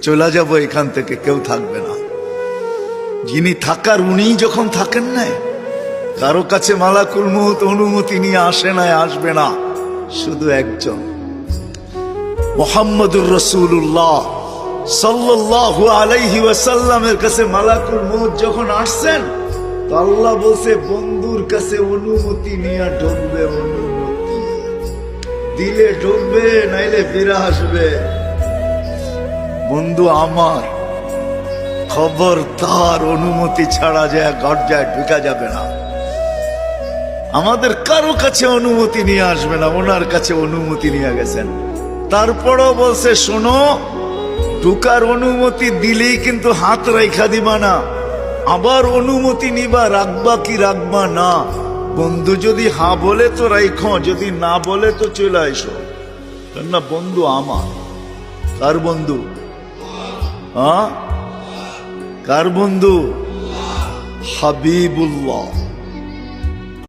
চলে যাব এখান থেকে, কেউ থাকবে না। যিনি থাকার উনিই যখন থাকেন না, কারো কাছে মালাকুল মউত অনুমতি নিয়ে আসে না, আসবে না। শুধু একজন মুহাম্মদুর রাসূলুল্লাহ সাল্লাল্লাহু আলাইহি ওয়াসাল্লামের কাছে মালাকুল মউত যখন আসছেন, তো আল্লাহ বলছে বন্ধুর কাছে অনুমতি নিয়ে ঢুকবে। অনুমতি দিলে ঢুকবে, নাইলে ফিরে আসবে। বন্ধু আমার, খবরদার অনুমতি ছাড়া যায় গর্জায় ঢুকা যাবে না। আমাদের কারো কাছে অনুমতি নিয়ে আসবে না, ওনার কাছে অনুমতি নিয়ে গেছেন। তারপরও বলছে শোনো, ঢুকার অনুমতি দিলেই কিন্তু হাত রাইখা দিবা না, আবার অনুমতি নিবা, রাখবা কি রাখবা না। বন্ধু যদি হ্যাঁ বলে তো রাইখো, যদি না বলে তো চলে আইসো। না বন্ধু আমার। কার বন্ধু? হ্যাঁ, কার বন্ধু? হাবিবুল্লাহ।